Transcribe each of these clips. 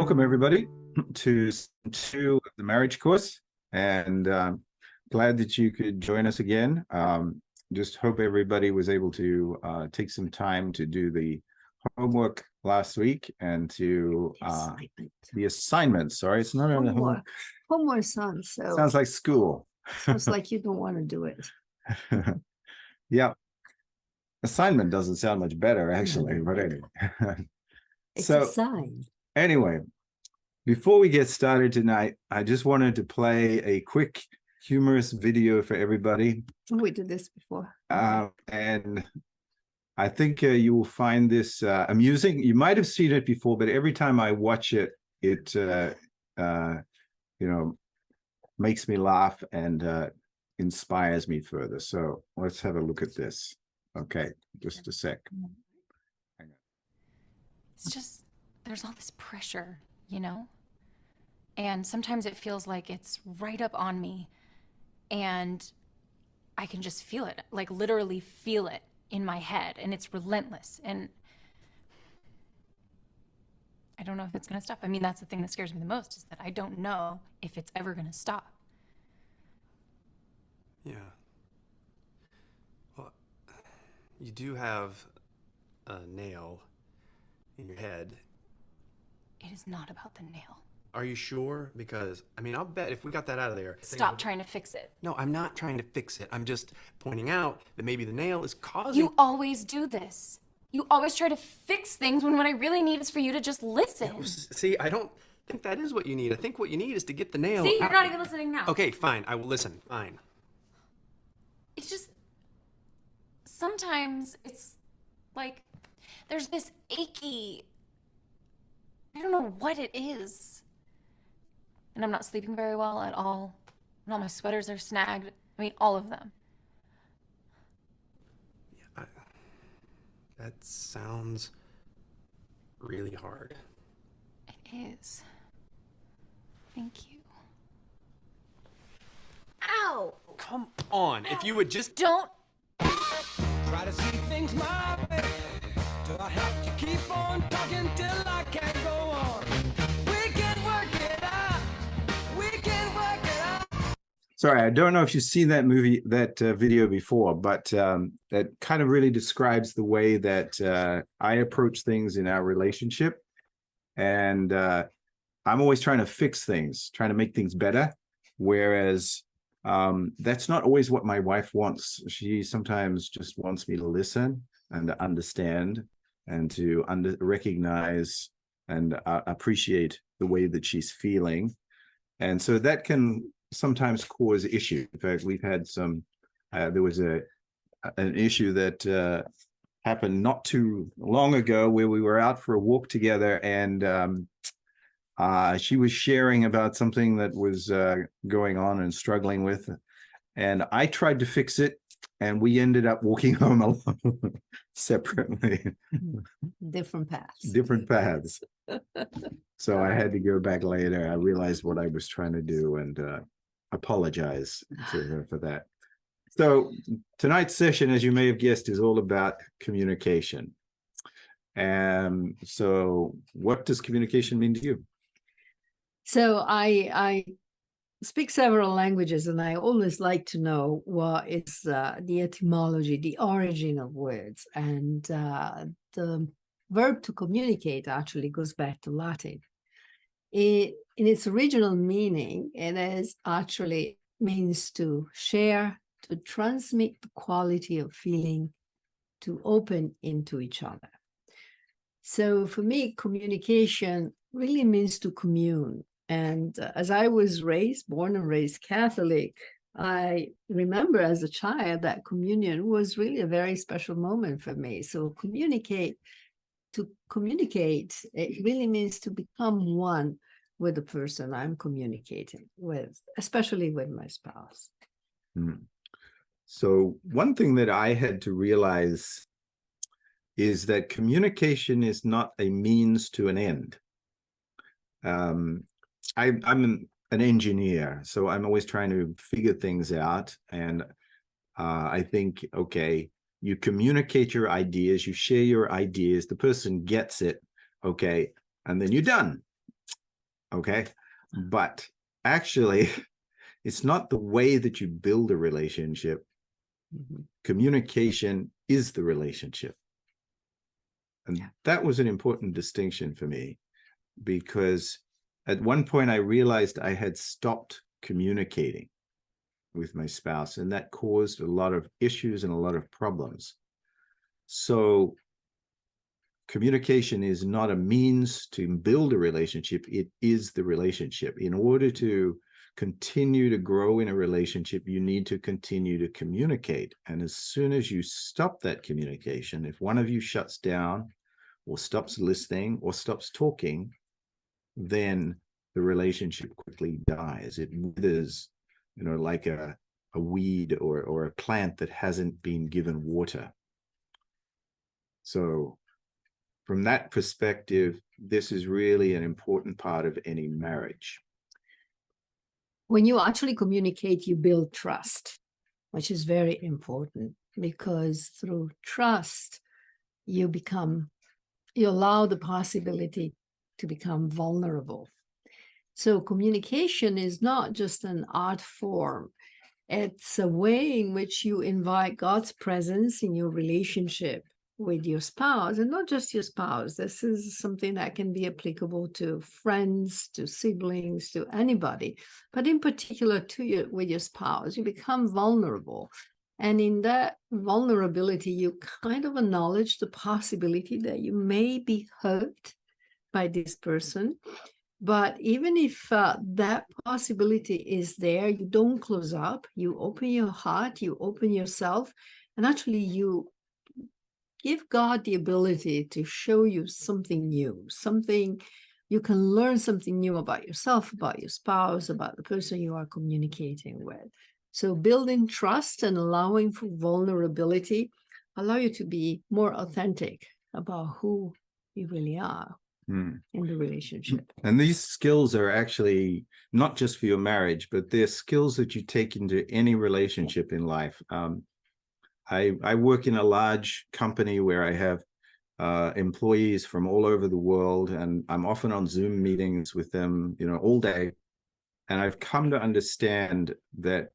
Welcome, everybody, to season 2 of the marriage course, and glad that you could join us again. Just hope everybody was able to take some time to do the homework last week and to the assignment. Sorry, it's not on the homework. Homework sounds like school. Sounds like you don't want to do it. Yeah. Assignment doesn't sound much better, actually, but anyway. It's a sign. Anyway, before we get started tonight, I just wanted to play a quick humorous video for everybody. We did this before. And I think you will find this amusing. You might have seen it before, but every time I watch it, it makes me laugh and inspires me further. So let's have a look at this. Okay, just a sec. Hang on. It's just, there's all this pressure, you know? And sometimes it feels like it's right up on me and I can just feel it, like literally feel it in my head, and it's relentless. And I don't know if it's gonna stop. I mean, that's the thing that scares me the most, is that I don't know if it's ever gonna stop. Yeah. Well, you do have a nail in your head. It is not about the nail. Are you sure? Because, I mean, I'll bet if we got that out of there... Stop trying to fix it. No, I'm not trying to fix it. I'm just pointing out that maybe the nail is causing... You always do this. You always try to fix things when what I really need is for you to just listen. No, see, I don't think that is what you need. I think what you need is to get the nail See, you're out. not even listening now. Okay, fine. I will listen. Fine. It's just... Sometimes it's like there's this achy... I don't know what it is. And I'm not sleeping very well at all. And all my sweaters are snagged. I mean, all of them. Yeah, that sounds really hard. It is. Thank you. Ow! Come on, if you would just... Don't... Try to see things my way. Do I have to keep on talking till I can't go on? We can work it out. We can work it out. Sorry, I don't know if you've seen that video before, but that kind of really describes the way that I approach things in our relationship. And I'm always trying to fix things, trying to make things better. Whereas that's not always what my wife wants. She sometimes just wants me to listen and to understand and to recognize and appreciate the way that she's feeling. And so that can sometimes cause issues. In fact, we've had some, there was an issue that happened not too long ago where we were out for a walk together, and she was sharing about something that was going on and struggling with. And I tried to fix it, and we ended up walking home alone separately. Different paths. Different paths. So I had to go back later. I realized what I was trying to do and apologize to her for that. So tonight's session, as you may have guessed, is all about communication. And so what does communication mean to you? So I speak several languages, and I always like to know what is the etymology, the origin of words. And the verb to communicate actually goes back to Latin. In its original meaning, it is actually means to share, to transmit the quality of feeling, to open into each other. So for me, communication really means to commune. And as I was born and raised Catholic, I remember as a child that communion was really a very special moment for me. So to communicate, it really means to become one with the person I'm communicating with, especially with my spouse. So one thing that I had to realize is that communication is not a means to an end. I'm an engineer, so I'm always trying to figure things out. And I think, okay, you communicate your ideas, you share your ideas, the person gets it, okay, and then you're done. Okay. But actually, it's not the way that you build a relationship. Communication is the relationship. And that was an important distinction for me, because at one point I realized I had stopped communicating with my spouse, and that caused a lot of issues and a lot of problems. So communication is not a means to build a relationship. It is the relationship. In order to continue to grow in a relationship, you need to continue to communicate. And as soon as you stop that communication, if one of you shuts down or stops listening or stops talking, then the relationship quickly dies. It withers, like a weed or a plant that hasn't been given water. So from that perspective, this is really an important part of any marriage. When you actually communicate, you build trust, which is very important, because through trust, you allow the possibility to become vulnerable. So communication is not just an art form. It's a way in which you invite God's presence in your relationship with your spouse, and not just your spouse. This is something that can be applicable to friends, to siblings, to anybody, but in particular with your spouse. You become vulnerable. And in that vulnerability, you kind of acknowledge the possibility that you may be hurt by this person. But even if that possibility is there, you don't close up, you open your heart, you open yourself, and actually you give God the ability to show you something new, something you can learn something new about yourself, about your spouse, about the person you are communicating with. So building trust and allowing for vulnerability allow you to be more authentic about who you really are in the relationship. And these skills are actually not just for your marriage, but they're skills that you take into any relationship in life. I work in a large company where I have employees from all over the world, and I'm often on Zoom meetings with them, all day. And I've come to understand that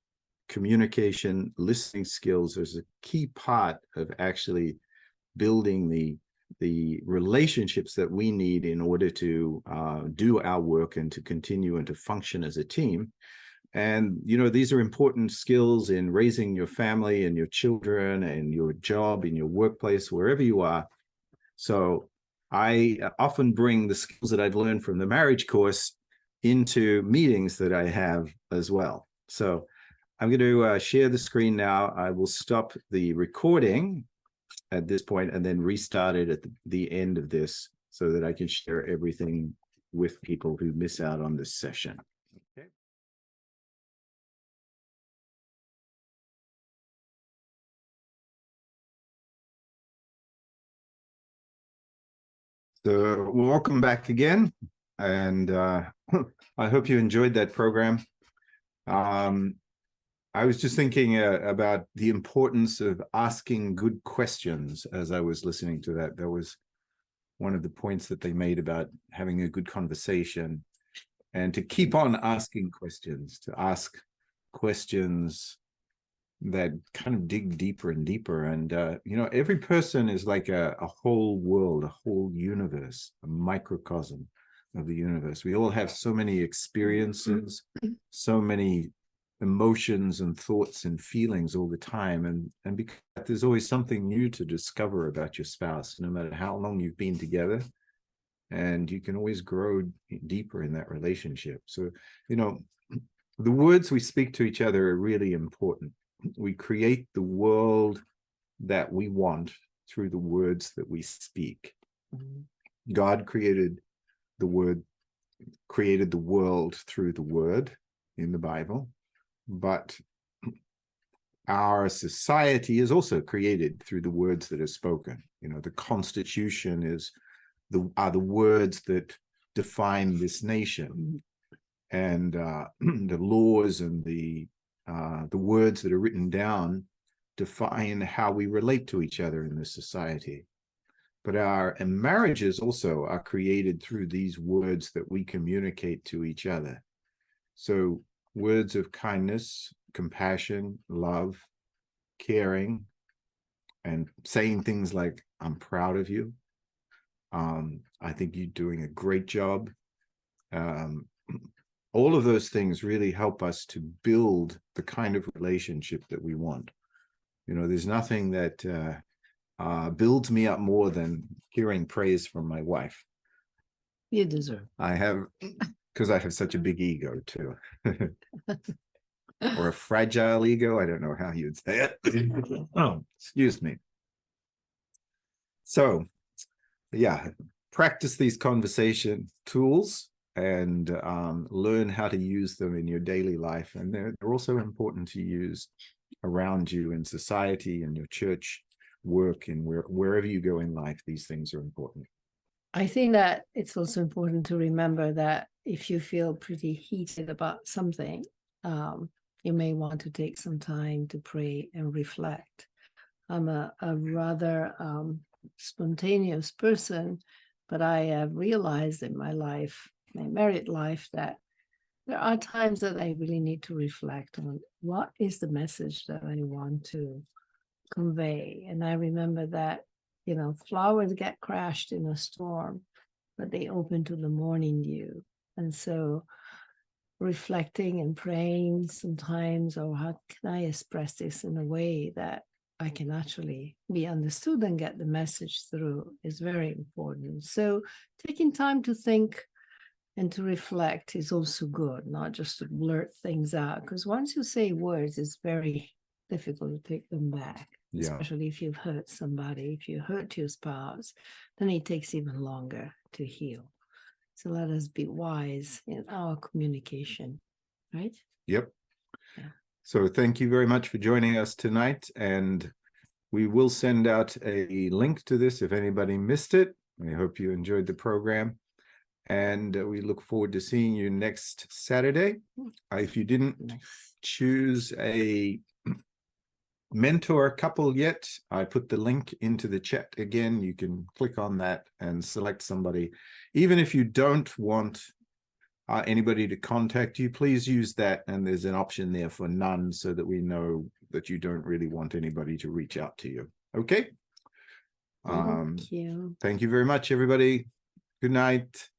communication, listening skills is a key part of actually building the relationships that we need in order to do our work and to continue and to function as a team. And, these are important skills in raising your family and your children and your job, in your workplace, wherever you are. So I often bring the skills that I've learned from the marriage course into meetings that I have as well. So I'm going to share the screen now. I will stop the recording at this point and then restart it at the end of this so that I can share everything with people who miss out on this session. Okay. So welcome back again, and I hope you enjoyed that program. I was just thinking about the importance of asking good questions as I was listening to that. That was one of the points that they made about having a good conversation, and to keep on asking questions, to ask questions that kind of dig deeper and deeper. And, every person is like a whole world, a whole universe, a microcosm of the universe. We all have so many experiences, so many emotions and thoughts and feelings all the time. And because there's always something new to discover about your spouse, no matter how long you've been together. And you can always grow deeper in that relationship. So, the words we speak to each other are really important. We create the world that we want through the words that we speak. God created the world through the word in the Bible, but our society is also created through the words that are spoken. The Constitution are the words that define this nation, and the laws and the words that are written down define how we relate to each other in this society. but our marriages also are created through these words that we communicate to each other. So words of kindness, compassion, love, caring, and saying things like, I'm proud of you. I think you're doing a great job. All of those things really help us to build the kind of relationship that we want. You know, there's nothing that builds me up more than hearing praise from my wife. You deserve. I have, because I have such a big ego too. Or a fragile ego. I don't know how you'd say it. Oh, excuse me. So, yeah, practice these conversation tools and learn how to use them in your daily life. And they're also important to use around you in society, in your church work, and wherever you go in life. These things are important. I think that it's also important to remember that if you feel pretty heated about something, you may want to take some time to pray and reflect. I'm a rather spontaneous person, but I have realized in my life, my married life, that there are times that I really need to reflect on what is the message that I want to convey. And I remember that, you know, flowers get crushed in a storm, but they open to the morning dew. And so reflecting and praying sometimes, or how can I express this in a way that I can actually be understood and get the message through, is very important. So taking time to think and to reflect is also good, not just to blurt things out, because once you say words, it's very difficult to take them back. Yeah. Especially if you've hurt somebody. If you hurt your spouse, then it takes even longer to heal. So let us be wise in our communication, right? Yep. Yeah. So thank you very much for joining us tonight. And we will send out a link to this if anybody missed it. I hope you enjoyed the program. And we look forward to seeing you next Saturday. If you didn't choose a mentor couple yet, I put the link into the chat again. You can click on that and select somebody. Even if you don't want anybody to contact you, please use that, and there's an option there for none, so that we know that you don't really want anybody to reach out to you. Okay. Thank you. Thank you very much, everybody. Good night.